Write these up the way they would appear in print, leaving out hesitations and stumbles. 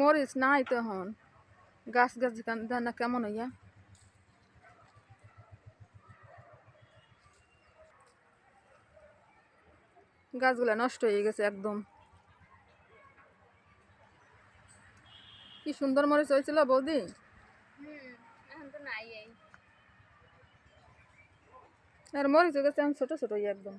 মরিচ নাই তো এখন গাছ গাছ না কেমন হইয়া গাছগুলা নষ্ট হয়ে গেছে একদম। কি সুন্দর মরিচ হয়েছিল বৌদি। এখন তো নাই আর মরিচ হয়ে গেছে এখন ছোট ছোট একদম।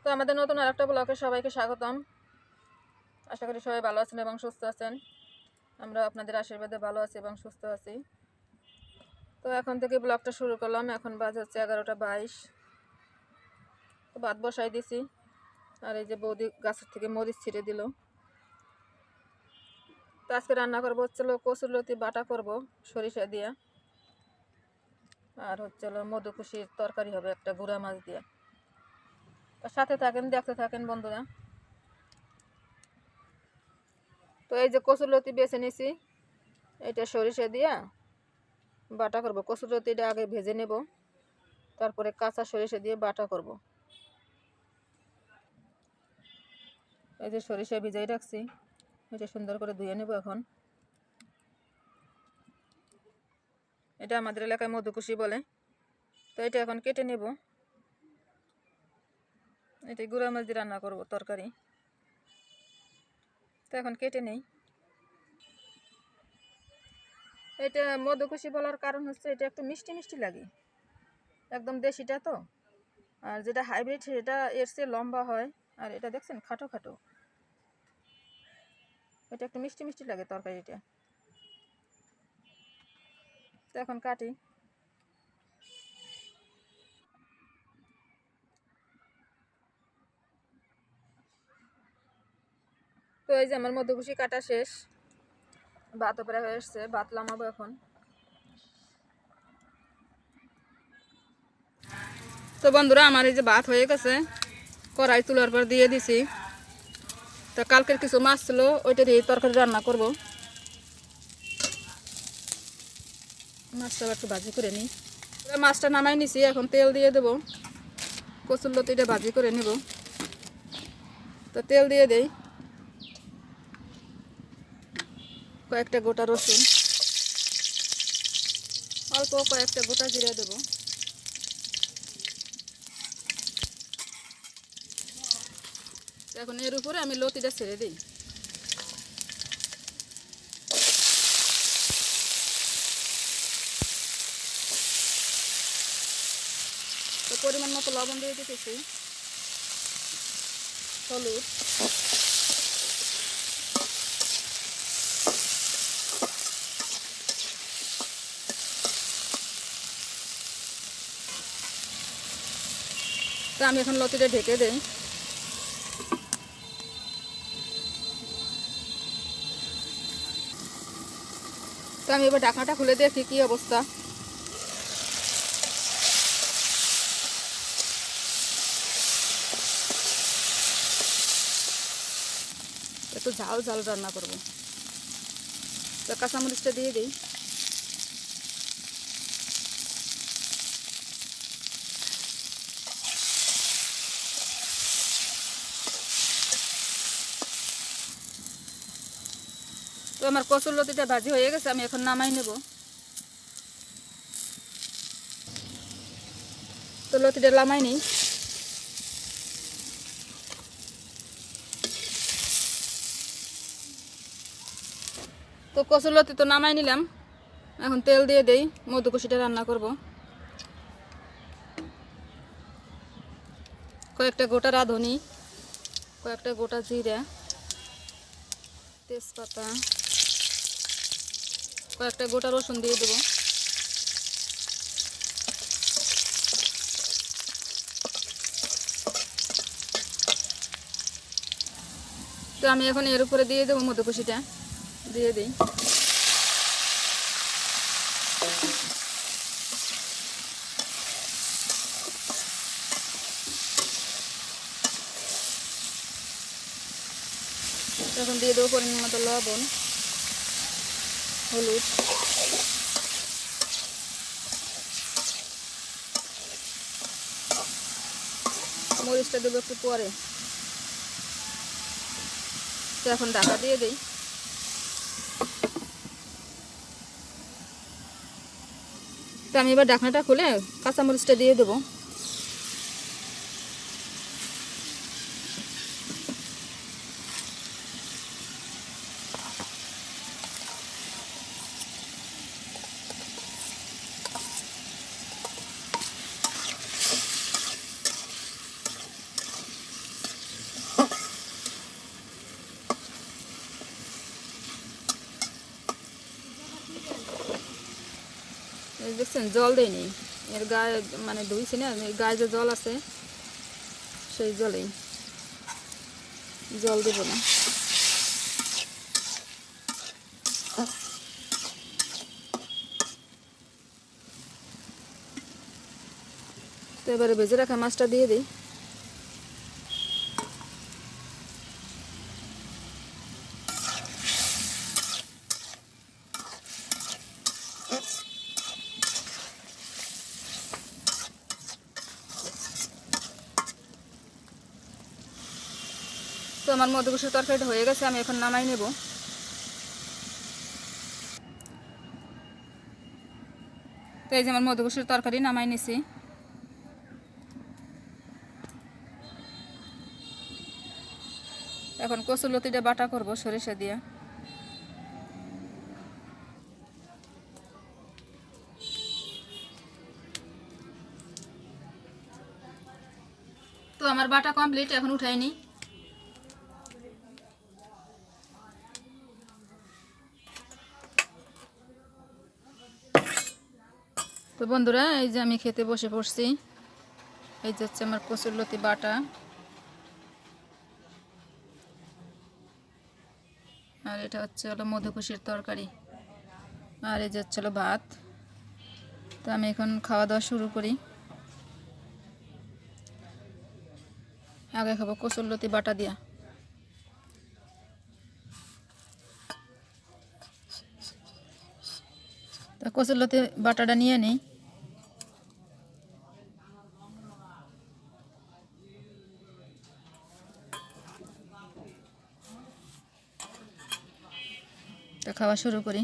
তো আমাদের নতুন আরেকটা ব্লগে সবাইকে স্বাগতম। আশা করি সবাই ভালো আছেন এবং সুস্থ আছেন। আমরা আপনাদের আশীর্বাদে ভালো আছি এবং সুস্থ আছি। তো এখন থেকে ব্লগটা শুরু করলাম। এখন বাজে হচ্ছে 11:22। তো ভাত বসাই দিছি। আর এই যে বৌদি গাছের থেকে মরিচ ছিঁড়ে দিল। তো আজকে রান্না করবো হচ্ছিল কচুরলতি বাটা করব সরিষা দিয়া। আর হচ্ছিল মধুকুশির তরকারি হবে একটা গুঁড়া মাছ দিয়া। তার সাথে থাকেন, দেখতে থাকেন বন্ধুরা। তো এই যে কচুরলতি বেছে নিছি, এটা সরিষা দিয়া বাটা করব। কচুরলতিটা আগে ভেজে নেব, তারপরে কাঁচা সরিষা দিয়ে বাটা করব। এই যে সরিষা ভিজাই রাখছি, এটা সুন্দর করে ধুয়ে নেব এখন। এটা আমাদের এলাকায় মধুকুশি বলে। তো এটা এখন কেটে নেব। এটা গুঁড়া মাছ দিয়ে রান্না করব তরকারি। তো এখন কেটে নেই। এটা মধুকুশি বলার কারণ হচ্ছে এটা একটু মিষ্টি মিষ্টি লাগে, একদম দেশিটা তো। আর যেটা হাইব্রিড সেটা এর চেয়ে লম্বা হয়, আর এটা দেখছেন খাটো খাটো। এটা একটু মিষ্টি মিষ্টি লাগে তরকারিটা। তো এখন কাটি। তো এই যে আমার মধুকুশি কাটা শেষ, ভাতও প্রায় হয়ে এসছে। ভাত নামাবো এখন। তো বন্ধুরা আমার এই যে ভাত হয়ে গেছে, কড়াই তুলার পর দিয়ে দিছি। তো কালকের কিছু মাছ ছিল, ওইটা দিয়ে তরকারি রান্না করব। মাছটা একটু ভাজি করে নিই। মাছটা নামাই নিছি, এখন তেল দিয়ে দেবো। কচুরলতিটা ভাজি করে নেব। তো তেল দিয়ে দেই, কয়েকটা গোটা রসুন, অল্প কয়েকটা গোটা জিরা দেবো। এখন এর উপরে আমি লতিটা ছেড়ে দিই। তো পরিমাণ মতো লবণ দিয়ে দিতেছি, হলুদ, তো আমি এখন লতিটা ঢেকে দেই। তো আমি এবার ঢাকনাটা খুলে দেখি কি অবস্থা। একটু ঝাল ঝাল রান্না করবো। তো কাঁচামরিচটা দিয়ে দিই। তো আমার কচুরলতিটা ভাজি হয়ে গেছে, আমি এখন নামাই নেব। তো লতিটা নামাই নিই। তো কচুরলতি তো নামাই নিলাম, এখন তেল দিয়ে দেই। মধুকুশিটা রান্না করব। কয়েকটা গোটা রাঁধুনি, কয়েকটা গোটা জিরা, তেজপাতা, কয়েকটা গোটা রসুন দিয়ে দেবো। তো আমি এখন এর উপরে দিয়ে দেবো মধুকুশিটা, দিয়ে দিই। এখন দিয়ে দেবো পরিমাণ মতো লবণ, হলুদ, মরিচটা দেবো একটু পরে। তো এখন ঢাকা দিয়ে দিই। তো আমি এবার ঢাকনাটা খুলে কাঁচামরিচটা দিয়ে দেবো। দেখছেন জল দেয়নি, এর গায়ে মানে ধুইছি না, গায়ে যে জল আছে সেই জলেই, জল দেব না। তো এবারে ভেজে রাখা মাছটা দিয়ে দিই। তো আমার মধ্যকষির তরকারিটা হয়ে গেছে, আমি এখন নামাই নেব। তো এই যে আমার মধ্যকষির তরকারি নামাই নিছি। এখন কচুরলতিটা বাটা করব সরিষা দিয়ে। তো আমার বাটা কমপ্লিট, এখন উঠাই নি। তো বন্ধুরা, এই যে আমি খেতে বসে পড়ছি। এই যে হচ্ছে আমার কচুরলতি বাটা, আর এটা হচ্ছে হলো মধ্যকষির তরকারি, আর এই যে হচ্ছে হলো ভাত। তো আমি এখন খাওয়া দাওয়া শুরু করি। আগে খাবো কচুরলতি বাটা দিয়া। তো কচুরলতি বাটাটা নিয়ে নিই। তো খাওয়া শুরু করি।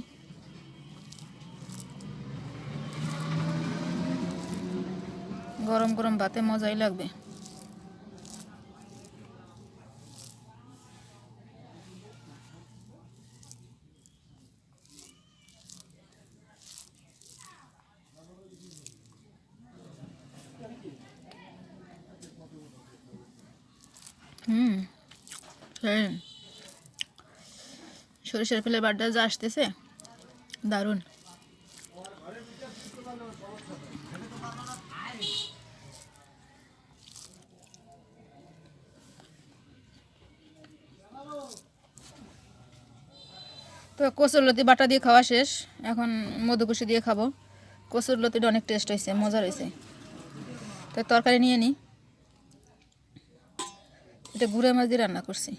গরম গরম ভাতে মজাই লাগবে। হ্যাঁ, সরিষার ফ্লেভারটা যা আসতেছে দারুণ। তো কচুরলতি বাটা দিয়ে খাওয়া শেষ, এখন মধ্যকষি দিয়ে খাবো। কচুরলতিটা অনেক টেস্ট হয়েছে, মজা হয়েছে। তো তরকারি নিয়ে নিই। এটা গুঁড়া মাছ দিয়ে রান্না করছি।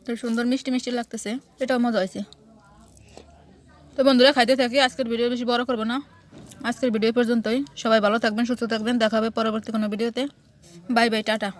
তো সুন্দর মিষ্টি মিষ্টি লাগতেছে, এটাও মজা হয়েছে। তো বন্ধুরা, খাইতে থাকি। আজকের ভিডিও বেশি বড় করবো না, আজকের ভিডিও পর্যন্তই। সবাই ভালো থাকবেন, সুস্থ থাকবেন। দেখা হবে পরবর্তী কোনো ভিডিওতে। Bye bye, tata.